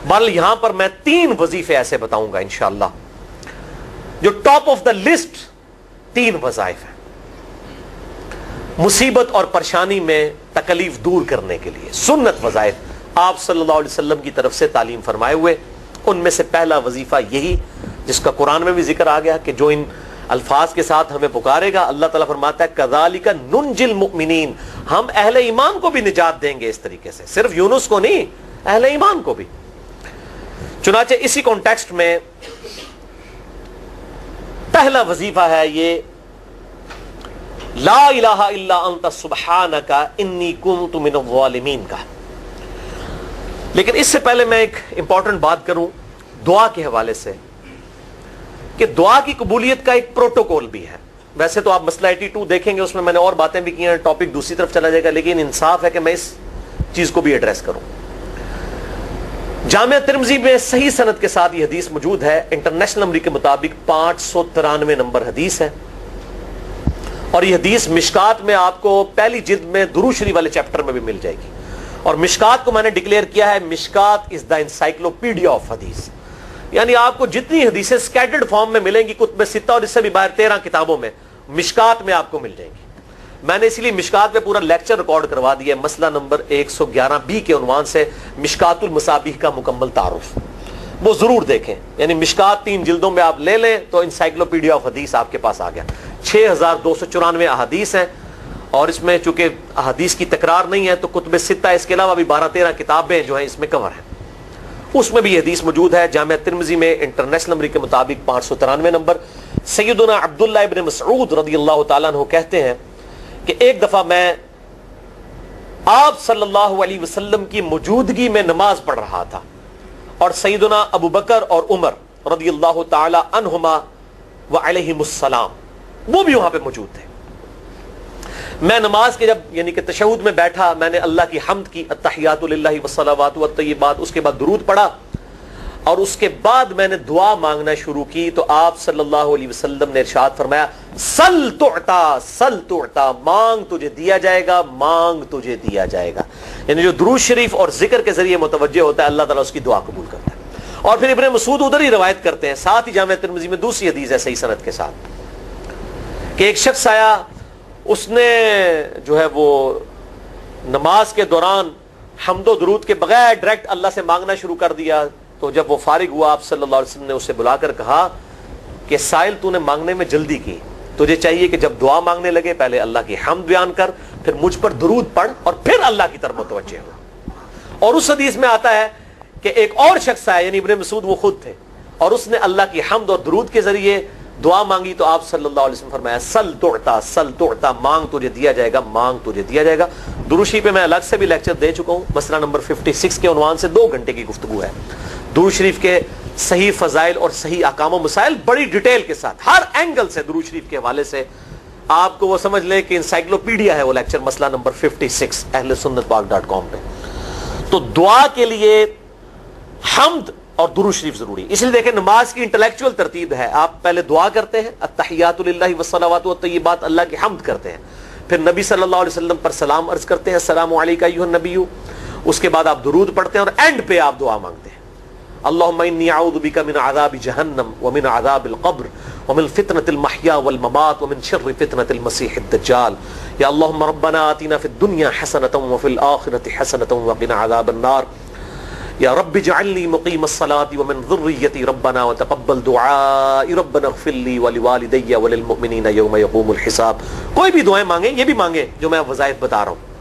بل یہاں پر میں 3 وظیفے ایسے بتاؤں گا انشاءاللہ جو ٹاپ آف دا لسٹ 3 وظائف ہیں مصیبت اور پریشانی میں تکلیف دور کرنے کے لیے، سنت وظائف آپ صلی اللہ علیہ وسلم کی طرف سے تعلیم فرمائے ہوئے. ان میں سے پہلا وظیفہ یہی جس کا قرآن میں بھی ذکر آ گیا کہ جو ان الفاظ کے ساتھ ہمیں پکارے گا، اللہ تعالیٰ فرماتا ہے کذالک ننجی المؤمنین، ہم اہل ایمان کو بھی نجات دیں گے اس طریقے سے، صرف یونس کو نہیں، اہل ایمان کو بھی. چنانچہ اسی کانٹیکسٹ میں پہلا وظیفہ ہے یہ لا الہ الا انت سبحانک انی کنت من الظالمین کا. لیکن اس سے پہلے میں ایک امپورٹنٹ بات کروں دعا کے حوالے سے کہ دعا کی قبولیت کا ایک پروٹوکول بھی ہے. ویسے تو آپ مسئلہ 82 دیکھیں گے، اس میں نے اور باتیں بھی کی ہیں، ٹاپک دوسری طرف چلا جائے گا، لیکن انصاف ہے کہ میں اس چیز کو بھی ایڈریس کروں. جامعہ ترمذی میں صحیح سند کے ساتھ یہ حدیث موجود ہے، انٹرنیشنل نمبر کے مطابق 593 نمبر حدیث ہے، اور یہ حدیث مشکات میں آپ کو پہلی جلد میں درود شریف والے چیپٹر میں بھی مل جائے گی. اور مشکات کو میں نے ڈکلیئر کیا ہے مشکات از دا انسائکلوپیڈیا آف حدیث، یعنی آپ کو جتنی حدیثیں سکیٹرڈ فارم میں ملیں گی کتب ستہ اور اس سے بھی باہر 13 کتابوں میں، مشکات میں آپ کو مل جائیں گی. میں نے اسی لیے مشکات میں پورا لیکچر ریکارڈ کروا دیا ہے، مسئلہ نمبر 111B کے عنوان سے مشکات المصابیح کا مکمل تعارف، وہ ضرور دیکھیں. یعنی مشکات 3 جلدوں میں آپ لے لیں تو انسائکلوپیڈیا آف حدیث آپ کے پاس آ گیا. 6294 احادیث ہیں، اور اس میں چونکہ احادیث کی تکرار نہیں ہے تو کتب ستہ اس کے علاوہ بھی 12-13 کتابیں جو ہیں اس میں کور ہیں، اس میں بھی یہ حدیث موجود ہے. جامعہ ترمذی میں انٹرنیشنل نمبر کے مطابق 593 نمبر. سیدنا عبداللہ ابن مسعود رضی اللہ تعالیٰ عنہ کہتے ہیں کہ ایک دفعہ میں آپ صلی اللہ علیہ وسلم کی موجودگی میں نماز پڑھ رہا تھا، اور سیدنا ابو بکر اور عمر رضی اللہ تعالی عنہما وعلیہم السلام وہ بھی وہاں پہ موجود تھے. میں نماز کے جب یعنی کہ تشہد میں بیٹھا، میں نے اللہ کی حمد کی، التحیات للہ والصلوات والطیبات، اس کے بعد درود پڑھا، اور اس کے بعد میں نے دعا مانگنا شروع کی تو آپ صلی اللہ علیہ وسلم نے ارشاد فرمایا سل تعطا سل تعطا، مانگ تجھے دیا جائے گا، مانگ تجھے دیا جائے گا. یعنی جو درود شریف اور ذکر کے ذریعے متوجہ ہوتا ہے اللہ تعالیٰ اس کی دعا قبول کرتا ہے. اور پھر ابن مسعود ادھر ہی روایت کرتے ہیں، ساتھ ہی جامعہ ترمذی میں دوسری حدیث ہے صحیح سند کے ساتھ کہ ایک شخص آیا، اس نے جو ہے وہ نماز کے دوران حمد و درود کے بغیر ڈائریکٹ اللہ سے مانگنا شروع کر دیا. تو جب وہ فارغ ہوا آپ صلی اللہ علیہ وسلم نے اسے بلا کر کہا کہ سائل تو نے مانگنے میں جلدی کی، تجھے چاہیے کہ جب دعا مانگنے لگے پہلے اللہ کی حمد بیان کر، پھر مجھ پر درود پڑھ، اور پھر اللہ کی طرف متوجہ ہو. اور اس حدیث میں آتا ہے کہ ایک اور شخص آیا، یعنی ابن مسعود وہ خود تھے، اور اس نے اللہ کی حمد اور درود کے ذریعے دعا مانگی تو آپ صلی اللہ علیہ وسلم فرمایا سل تعطا سل تعطا، مانگ تجھے دیا جائے گا، مانگ تجھے دیا جائے گا. درود شریف پہ میں الگ سے بھی لیکچر دے چکا ہوں، مسئلہ نمبر 56 کے عنوان سے 2 گھنٹے کی گفتگو ہے. درود شریف کے صحیح فضائل اور صحیح احکام و مسائل بڑی ڈیٹیل کے ساتھ ہر اینگل سے درود شریف کے حوالے سے آپ کو وہ سمجھ لیں کہ انسائکلوپیڈیا ہے وہ لیکچر، مسئلہ نمبر 56 اہل سنت پاک.com پہ. تو دعا کے لیے حمد اور درود شریف ضروری. اس لیے دیکھیں نماز کی انٹلیکچوئل ترتیب ہے، آپ پہلے دعا کرتے ہیں التحیات للہ والصلوات والطیبات، اللہ کی حمد کرتے ہیں، پھر نبی صلی اللہ علیہ وسلم پر سلام عرض کرتے ہیں السلام علیکہ ایھا النبی، اس کے بعد آپ درود پڑھتے ہیں، اور اینڈ پہ آپ دعا مانگتے ہیں اللہم انی اعوذ بک من عذاب جہنم ومن عذاب القبر ومن فتنة المحیا والممات ومن شر فتنة المسیح الدجال، یا اللہم ربنا آتنا فی الدنیا حسنة وفی الآخرة حسنة وقنا عذاب النار، یا رب اجعلنی مقیم الصلاة ومن ذریتی ربنا وتقبل دعائی ربنا اغفر لی ولوالدی وللمؤمنین یوم یقوم الحساب. کوئی بھی دعائیں مانگیں، یہ بھی مانگیں جو میں وظائف بتا رہا ہوں،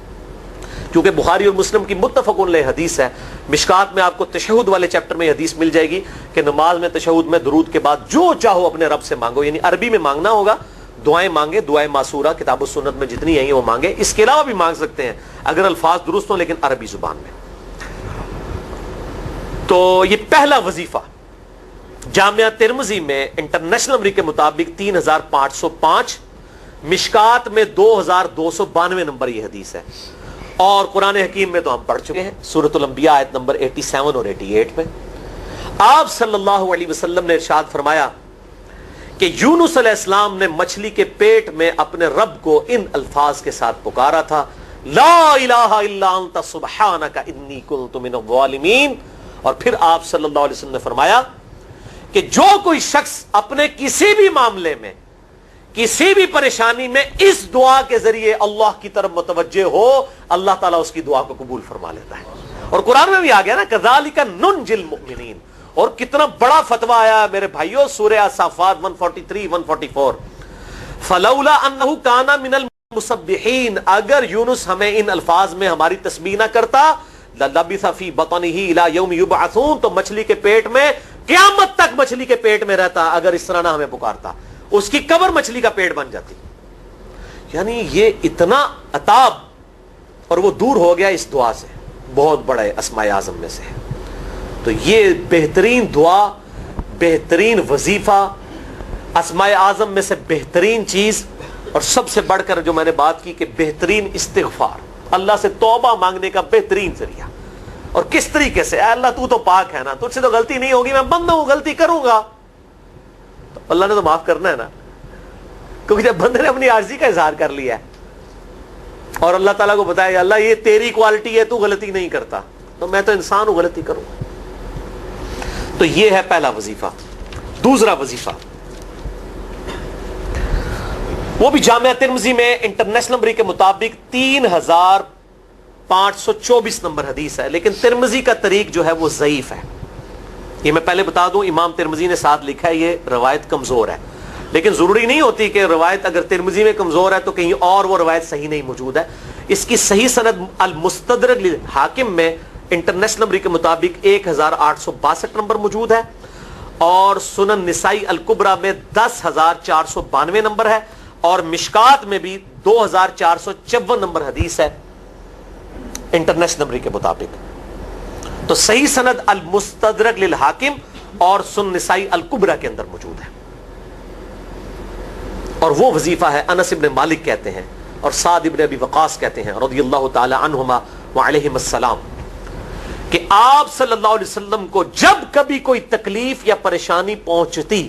کیونکہ بخاری اور مسلم کی متفق علیہ حدیث ہے. مشکات میں آپ کو تشہد والے چیپٹر میں حدیث مل جائے گی کہ نماز میں تشہد میں درود کے بعد جو چاہو اپنے رب سے مانگو، یعنی عربی میں مانگنا ہوگا، دعائیں مانگے، دعائیں معصورہ کتاب و سنت میں جتنی ہیں وہ مانگے، اس کے علاوہ بھی مانگ سکتے ہیں اگر الفاظ درست ہوں لیکن عربی زبان میں. تو یہ پہلا وظیفہ جامعہ ترمذی میں انٹرنیشنل نمبر کے مطابق 3505، مشکات میں 2292 نمبر یہ حدیث ہے. اور قرآن حکیم میں تو ہم پڑھ چکے ہیں سورۃ الانبیاء آیت نمبر 87 اور 88 میں آپ صلی اللہ علیہ وسلم نے ارشاد فرمایا کہ یونس علیہ السلام نے مچھلی کے پیٹ میں اپنے رب کو ان الفاظ کے ساتھ پکارا تھا لا الہ الا انت سبحانک انی کنت من الظالمین اور پھر آپ صلی اللہ علیہ وسلم نے فرمایا کہ جو کوئی شخص اپنے کسی بھی معاملے میں کسی بھی پریشانی میں اس دعا کے ذریعے اللہ کی طرف متوجہ ہو اللہ تعالیٰ اس کی دعا کو قبول فرما لیتا ہے. اور قرآن میں بھی آ گیا نا کذالک ننجی المؤمنین. اور کتنا بڑا فتویٰ آیا میرے بھائیوں سورہ الصافات 143 144 فلولا انہ کان من المسبحین. اگر یونس ہمیں ان الفاظ میں ہماری تسبیح نہ کرتا للبث فی بطنہ الی یوم یبعثون, تو مچھلی کے پیٹ میں قیامت تک مچھلی کے پیٹ میں رہتا اگر اس طرح نہ ہمیں پکارتا. اس کی قبر مچھلی کا پیٹ بن جاتی. یعنی یہ اتنا عطاب, اور وہ دور ہو گیا اس دعا سے, بہت بڑے اسماء اعظم میں سے. تو یہ بہترین دعا, بہترین وظیفہ, اسماء اعظم میں سے بہترین چیز, اور سب سے بڑھ کر جو میں نے بات کی کہ بہترین استغفار, اللہ سے توبہ مانگنے کا بہترین ذریعہ. اور کس طریقے سے, اے اللہ تو پاک ہے نا, تجھ سے تو غلطی نہیں ہوگی, میں بندہ ہوں غلطی کروں گا, تو اللہ نے تو معاف کرنا ہے نا, کیونکہ جب بندے نے اپنی عاجزی کا اظہار کر لیا ہے اور اللہ تعالیٰ کو بتایا اللہ یہ تیری کوالٹی ہے, تو غلطی نہیں کرتا, تو میں تو انسان ہوں غلطی کروں. تو یہ ہے پہلا وظیفہ. دوسرا وظیفہ وہ بھی جامعہ ترمذی میں انٹرنیشنل نمبر کے مطابق 3524 نمبر حدیث ہے, لیکن ترمذی کا طریق جو ہے وہ ضعیف ہے. یہ میں پہلے بتا دوں, امام ترمذی نے ساتھ لکھا ہے یہ روایت کمزور ہے, لیکن ضروری نہیں ہوتی کہ روایت اگر ترمذی میں کمزور ہے تو کہیں اور وہ روایت صحیح نہیں موجود ہے. اس کی صحیح سند المستدرک للحاکم میں انٹرنیشنل نمبر کے مطابق 1862 نمبر موجود ہے, اور سنن نسائی الکبریٰ میں 10492 نمبر ہے, اور مشکات میں بھی 2454 نمبر حدیث ہے انٹرنیشنل نمبر کے مطابق. تو صحیح سند المستدرک للحاکم اور سنن نسائی الکبریٰ کے اندر موجود ہے. اور وہ وظیفہ ہے انس ابن مالک کہتے ہیں اور سعد ابن ابی وقاص کہتے ہیں رضی اللہ تعالی عنہما وعلیہم السلام, کہ آپ صلی اللہ علیہ وسلم کو جب کبھی کوئی تکلیف یا پریشانی پہنچتی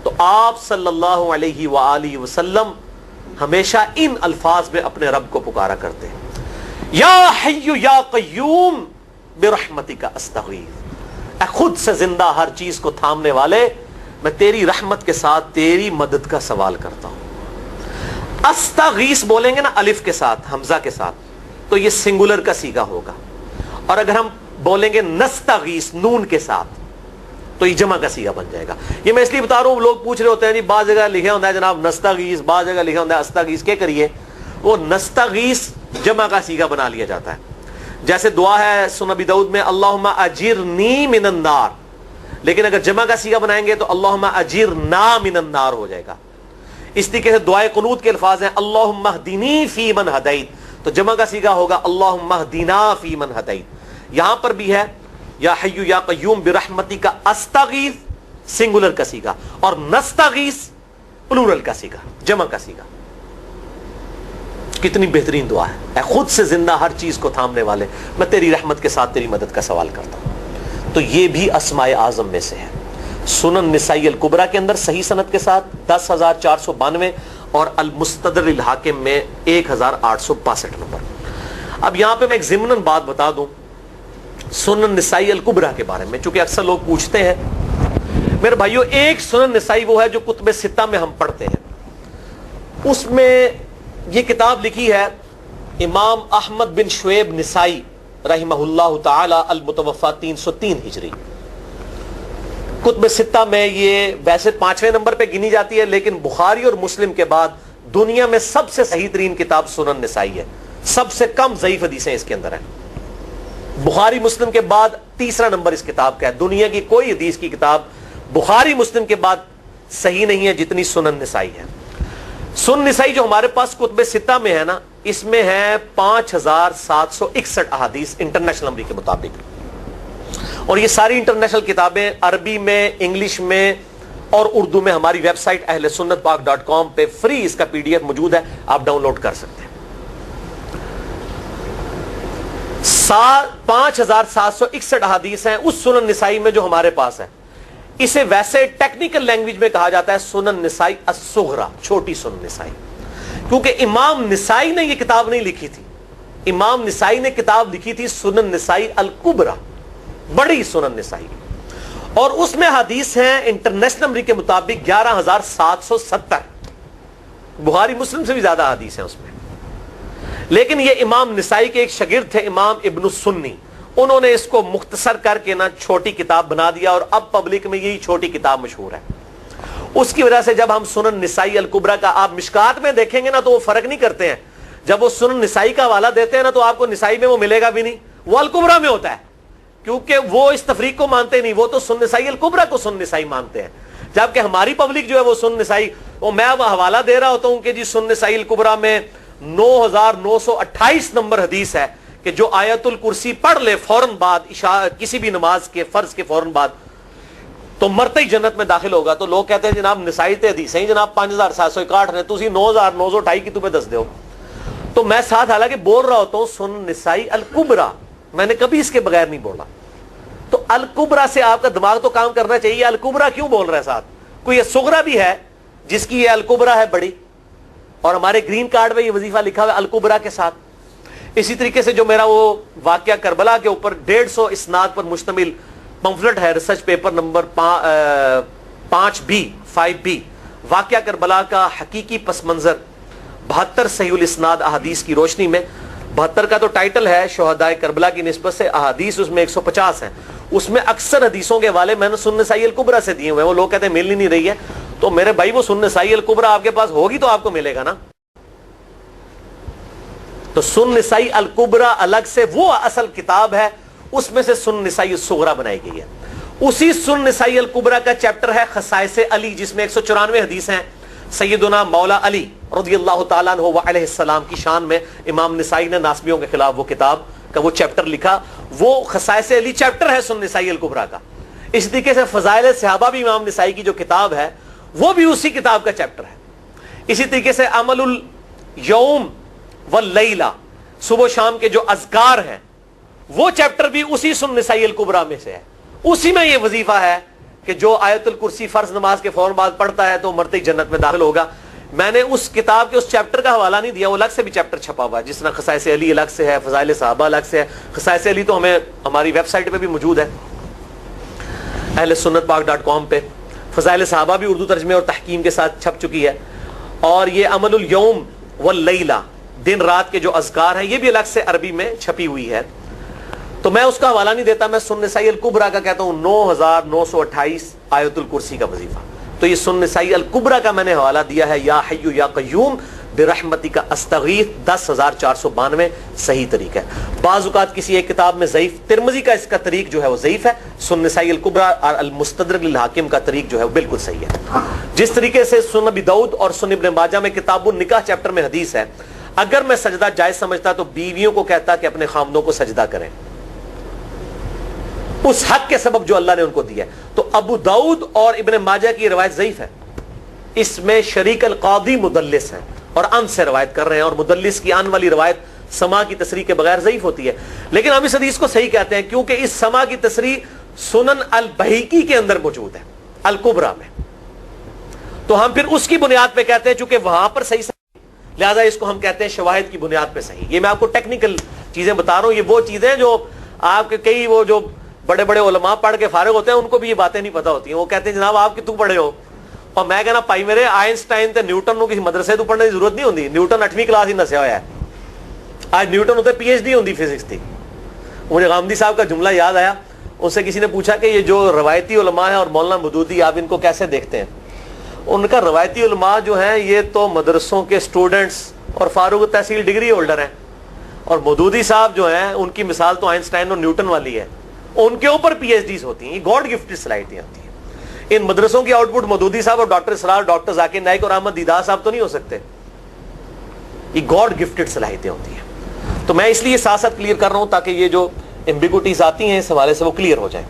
تو آپ صلی اللہ علیہ وآلہ وسلم ہمیشہ ان الفاظ میں اپنے رب کو پکارا کرتے ہیں, یا حی یا قیوم برحمتک استغیث. اے خود سے زندہ ہر چیز کو تھامنے والے, میں تیری رحمت کے ساتھ تیری مدد کا سوال کرتا ہوں. استغیث بولیں گے نا الف کے ساتھ حمزہ کے ساتھ تو یہ سنگولر کا صیغہ ہوگا, اور اگر ہم بولیں گے نستغیث نون کے ساتھ تو یہ جمع کا صیغہ بن جائے گا. یہ میں اس لیے بتا رہا ہوں, لوگ پوچھ رہے ہوتے ہیں جی بعض جگہ لکھا ہوتا ہے جناب نستغیث, بعض جگہ لکھا ہوتا ہے استغیث, کیا کریے وہ نستغیث جمع کا صیغہ بنا لیا جاتا ہے. جیسے دعا ہے سنن ابی داؤد میں اللہم اجرنی من النار, لیکن اگر جمع کا صیغہ بنائیں گے تو اللہم اجرنا من النار ہو جائے گا. اس طریقے سے دعائے قنوت کے الفاظ ہیں اللہم اہدنی فی من ہدیت, تو جمع کا صیغہ ہوگا اللہم اہدنا فی من ہدیت. یہاں پر بھی ہے یا حی یا قیوم برحمتک استغیث سنگولر کا صیغہ, اور نستغیث پلورل کا صیغہ جمع کا صیغہ. کتنی بہترین دعا ہے, اے خود سے زندہ ہر چیز کو تھامنے والے, میں تیری رحمت کے ساتھ تیری مدد کا سوال کرتا ہوں. تو یہ بھی اسماء اعظم میں سے ہے. سنن نسائی الکبریٰ کے اندر صحیح سند کے ساتھ 10492 اور المستدرک للحاکم میں 1862 نمبر. اب یہاں پہ میں ایک ضمناً بات بتا دوں سنن نسائی الکبریٰ کے بارے میں, چونکہ اکثر لوگ پوچھتے ہیں. میرے بھائیوں ایک سنن نسائی وہ ہے جو کتب ستہ میں ہم پڑھتے ہیں, اس میں یہ کتاب لکھی ہے امام احمد بن شعیب نسائی رحمہ اللہ تعالی المتوفی 303 ہجری. کتب ستہ میں یہ ویسے 5ویں نمبر پہ گنی جاتی ہے, لیکن بخاری اور مسلم کے بعد دنیا میں سب سے صحیح ترین کتاب سنن نسائی ہے, سب سے کم ضعیف حدیثیں اس کے اندر ہیں. بخاری مسلم کے بعد تیسرا نمبر اس کتاب کا ہے. دنیا کی کوئی حدیث کی کتاب بخاری مسلم کے بعد صحیح نہیں ہے جتنی سنن نسائی ہے. سنن نسائی جو ہمارے پاس کتب ستہ میں ہے نا, اس میں ہے 5761 احادیث انٹرنیشنل نمبر کے مطابق, اور یہ ساری انٹرنیشنل کتابیں عربی میں, انگلش میں اور اردو میں ہماری ویب سائٹ اہل سنت پاک.com پہ فری اس کا PDF موجود ہے, آپ ڈاؤن لوڈ کر سکتے ہیں. 5761 احادیث ہیں اس سنن نسائی میں جو ہمارے پاس ہے. اسے ویسے ٹیکنیکل لینگویج میں کہا جاتا ہے سنن نسائی الصغریٰ, چھوٹی سنن نسائی, کیونکہ امام نسائی نے یہ کتاب نہیں لکھی تھی. امام نسائی نے کتاب لکھی تھی سنن نسائی الکبریٰ, بڑی سنن نسائی، اور اس میں حدیث ہیں انٹرنیشنل نمبر کے مطابق 11,770، بخاری مسلم سے بھی زیادہ حدیث ہیں اس میں۔ لیکن یہ امام نسائی کے ایک شاگرد تھے امام ابن السنی، انہوں نے اس کو مختصر کر کے نا چھوٹی کتاب بنا دیا، اور اب پبلک میں یہی چھوٹی کتاب مشہور ہے۔ اس کی وجہ سے جب ہم سنن نسائی الکبریٰ کا آپ مشکات میں دیکھیں گے نا تو وہ فرق نہیں کرتے ہیں، جب وہ سنن نسائی کا حوالہ دیتے ہیں نا تو آپ کو نسائی میں وہ ملے گا بھی نہیں، وہ الکبریٰ میں ہوتا ہے، کیونکہ وہ اس تفریق کو مانتے نہیں، وہ تو سنن نسائی الکبریٰ کو سنن نسائی مانتے ہیں، جبکہ ہماری پبلک جو ہے وہ سنن نسائی، وہ میں حوالہ دے رہا ہوتا ہوں کہ جی سنن نسائی الکبریٰ میں 9,928 نمبر حدیث ہے کہ جو آیت الکرسی پڑھ لے فوراً بعد کسی بھی نماز کے فرض کے فوراً بعد تو مرتے ہی جنت میں داخل ہوگا۔ تو لوگ کہتے ہیں جناب نسائی تے حدیث ہیں جناب 5,761 نے، تسی 9,928 کی تمہیں دس دیو۔ تو میں ساتھ حالانکہ بول رہا ہوتا ہوں سنن نسائی الکبریٰ، میں نے کبھی اس کے بغیر نہیں بولا۔ تو الکبریٰ سے آپ کا دماغ تو کام کرنا چاہیے، الکبریٰ کیوں بول رہا ہے ساتھ؟ کوئی یہ صغریٰ بھی ہے جس کی یہ الکبریٰ ہے بڑی، اور ہمارے گرین کارڈ میں یہ وظیفہ لکھا ہوا ہے الکبریٰ کے ساتھ۔ اسی طریقے سے جو میرا وہ واقعہ کربلا کے اوپر 150 اسناد پر مشتمل پمفلٹ ہے، ریسرچ پیپر نمبر 5B واقعہ کربلا کا حقیقی پس منظر 72 صحیح الاسناد احادیث کی روشنی میں، 72 کا تو ٹائٹل ہے شہدائے کربلا کی نسبت سے، احادیث اس میں 150 ہیں، اس میں اکثر حدیثوں کے حوالے میں نے سنن نسائی الکبریٰ سے دیے ہوئے ہیں، وہ لوگ کہتے ہیں مل ہی نہیں رہی ہے، تو میرے بھائی وہ سنن نسائی الکبریٰ آپ کے پاس ہوگی تو آپ کو ملے گا نا۔ تو سنن نسائی الکبریٰ الگ سے وہ اصل کتاب ہے، اس میں سے سنن نسائی الصغریٰ بنائی گئی ہے۔ اسی سنن نسائی الکبریٰ کا چیپٹر ہے خصائص علی، جس میں 194 حدیث ہیں سیدنا مولا علی رضی اللہ تعالیٰ عنہ وعلیہ السلام کی شان میں۔ امام نسائی نے ناسبیوں کے خلاف وہ کتاب کا وہ چیپٹر لکھا، وہ خصائص علی چیپٹر ہے سنن نسائی الکبریٰ کا۔ اس طریقے سے فضائل صحابہ بھی امام نسائی کی جو کتاب ہے وہ بھی اسی کتاب کا چیپٹر ہے۔ اسی طریقے سے عمل الیوم واللیلہ، صبح و شام کے جو اذکار ہیں وہ چیپٹر بھی اسی سنن نسائی الکبریٰ میں سے ہے۔ اسی میں یہ وظیفہ ہے کہ جو آیت الکرسی فرض نماز کے فوراً بعد پڑھتا ہے تو مرتے ہی جنت میں داخل ہوگا۔ میں نے اس کتاب کے اس چیپٹر کا حوالہ نہیں دیا، وہ الگ سے بھی چیپٹر چھپا ہوا ہے، جس طرح خصائص علی الگ سے ہے، فضائل صحابہ الگ سے ہے۔ خصائص علی تو ہمیں ہماری ویب سائٹ پہ بھی موجود ہے اہل سنت پاک.com پہ، فضائل صحابہ بھی اردو ترجمے اور تحکیم کے ساتھ چھپ چکی ہے، اور یہ عمل الیوم واللیلہ دن رات کے جو اذکار ہیں یہ بھی الگ سے عربی میں چھپی ہوئی ہے۔ تو میں اس کا حوالہ نہیں دیتا، میں سنن نسائی الکبریٰ کا کہتا ہوں 9,928 آیت الکرسی کا وظیفہ۔ تو یہ سنن نسائی الکبریٰ کا میں نے حوالہ دیا ہے، یا حی یا قیوم برحمتک استغیث 10,492 صحیح طریق ہے۔ بعض اوقات کسی ایک کتاب میں ضعیف، ترمذی کا اس کا طریق جو ہے وہ ضعیف ہے، سنن نسائی الکبریٰ اور المستدرک للحاکم کا طریق جو ہے وہ بالکل صحیح ہے۔ جس طریقے سے سنن ابی داؤد اور سنن ابن ماجہ میں کتاب النکاح چیپٹر میں حدیث ہے، اگر میں سجدہ جائز سمجھتا تو بیویوں کو کہتا کہ اپنے خامدوں کو سجدہ کریں اس حق کے سبب جو اللہ نے ان کو دیا ہے۔ تو ابو داؤد اور ابن ماجہ کی روایت ضعیف ہے، اس میں شریک القاضی مدلس ہیں اور ان سے روایت کر رہے ہیں، اور مدلس کی ان والی روایت سما کی تصریح کے بغیر ضعیف ہوتی ہے، لیکن ہم اس حدیث کو صحیح کہتے ہیں کیونکہ اس سما کی تصریح سنن البہیقی کے اندر موجود ہے الکبریٰ میں، تو ہم پھر اس کی بنیاد پہ کہتے ہیں چونکہ وہاں پر صحیح لہذا اس کو ہم کہتے ہیں شواہد کی بنیاد پہ صحیح۔ یہ میں آپ کو ٹیکنیکل چیزیں بتا رہا ہوں، یہ وہ چیزیں جو آپ کے کئی وہ جو بڑے بڑے علماء پڑھ کے فارغ ہوتے ہیں ان کو بھی یہ باتیں نہیں پتہ ہوتی ہیں، وہ کہتے ہیں جناب آپ کتوں پڑھے ہو، اور میں کہنا پائی میرے آئنسٹائن تے نیوٹن کو کسی مدرسے تو پڑھنے کی ضرورت نہیں ہوتی، نیوٹن 8ویں کلاس ہی نسیا ہوا ہے، آج نیوٹن ہوتے PhD ہوتی فزکس تھی۔ مجھے غامدی صاحب کا جملہ یاد آیا، ان سے کسی نے پوچھا کہ یہ جو روایتی علماء ہیں اور مولانا مودودی آپ ان کو کیسے دیکھتے ہیں؟ ان کا روایتی علماء جو ہیں یہ تو مدرسوں کے اسٹوڈنٹس اور فاروق تحصیل ڈگری ہولڈر ہیں، اور مودودی صاحب جو ہیں ان کی مثال تو آئنسٹائن اور نیوٹن والی ہے، ان کے اوپر PhDs ہوتی ہیں، یہ گاڈ گفٹڈ صلاحیتیں ہوتی ہیں۔ ان مدرسوں کی آؤٹ پٹ مودودی صاحب اور ڈاکٹر اسرار، ڈاکٹر ذاکر نائک اور احمد دیدار صاحب تو نہیں ہو سکتے، یہ گاڈ گفٹڈ صلاحیتیں ہوتی ہیں۔ تو میں اس لیے ساتھ ساتھ کلیئر کر رہا ہوں تاکہ یہ جو ایمبیگوٹیز آتی ہیں اس حوالے سے وہ کلیئر ہو جائیں۔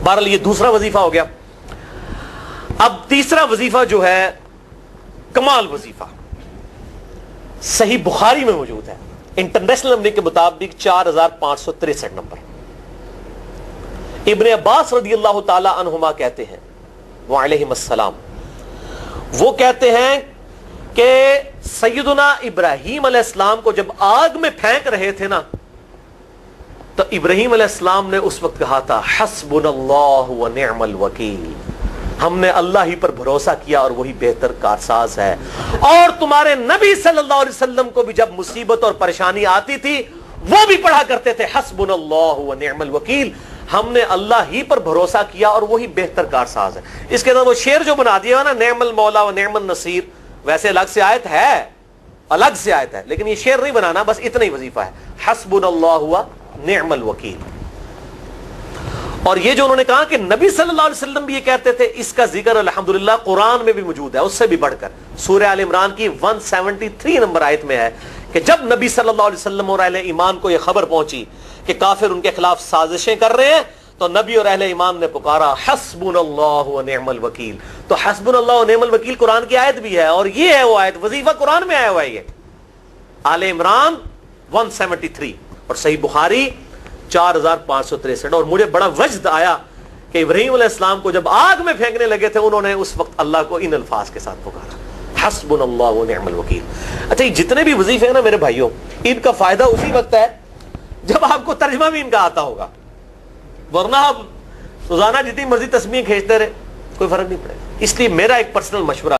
بہرحال یہ دوسرا وظیفہ ہو گیا۔ اب تیسرا وظیفہ جو ہے کمال وظیفہ، صحیح بخاری میں موجود ہے، انٹرنیشنل نمبر کے مطابق 4,563 نمبر۔ ابن عباس رضی اللہ تعالی عنہما کہتے ہیں وعلیہم السلام، وہ کہتے ہیں کہ سیدنا ابراہیم علیہ السلام کو جب آگ میں پھینک رہے تھے نا تو ابراہیم علیہ السلام نے اس وقت کہا تھا حسبنا اللہ و نعم الوکیل، ہم نے اللہ ہی پر بھروسہ کیا اور وہی بہتر کارساز ہے. اور تمہارے نبی صلی اللہ علیہ وسلم کو بھی جب مصیبت اور پریشانی آتی تھی وہ بھی پڑھا کرتے تھے حسبنا اللہ و نعم الوکیل، ہم نے اللہ ہی پر بھروسہ کیا اور وہی بہتر کارساز ہے. اس کے اندر وہ شعر جو بنا دیا نا نعم المولا و نعم النصیر، ویسے الگ سے آیت ہے، الگ سے آیت ہے، لیکن یہ شعر نہیں بنانا، بس اتنا ہی وظیفہ ہے حسبنا اللہ و نعم الوکیل. اور یہ جو انہوں نے کہا کہ نبی صلی اللہ علیہ وسلم بھی یہ کہتے تھے، اس کا ذکر الحمدللہ قرآن میں بھی موجود ہے، اس سے بھی بڑھ کر سورہ آل عمران کی 173 نمبر آیت میں ہے کہ جب نبی صلی اللہ علیہ وسلم اور اہل ایمان کو یہ خبر پہنچی کہ کافر ان کے خلاف سازشیں کر رہے ہیں، تو نبی اور اہل ایمان نے پکارا حسبنا اللہ و نعم الوکیل. تو حسبنا اللہ و نعم الوکیل قرآن کی آیت بھی ہے، اور یہ ہے وہ آیت، وظیفہ قرآن میں آیا ہوا ہے، یہ آل عمران 173 اور صحیح بخاری 4563. اور مجھے بڑا وجد آیا کہ ابراہیم علیہ السلام کو جب آگ میں پھینکنے لگے تھے انہوں نے اس وقت اللہ کو ان الفاظ کے ساتھ پکارا حسبنا اللہ و نعم الوکیل. اچھا یہ جتنے بھی وظیفے ہیں نا میرے بھائیوں، ان کا فائدہ اسی وقت ہے جب آپ کو ترجمہ بھی ان کا آتا ہوگا، ورنہ آپ روزانہ جتنی مرضی تسبیح کھینچتے رہے کوئی فرق نہیں پڑے گا. اس لیے میرا ایک پرسنل مشورہ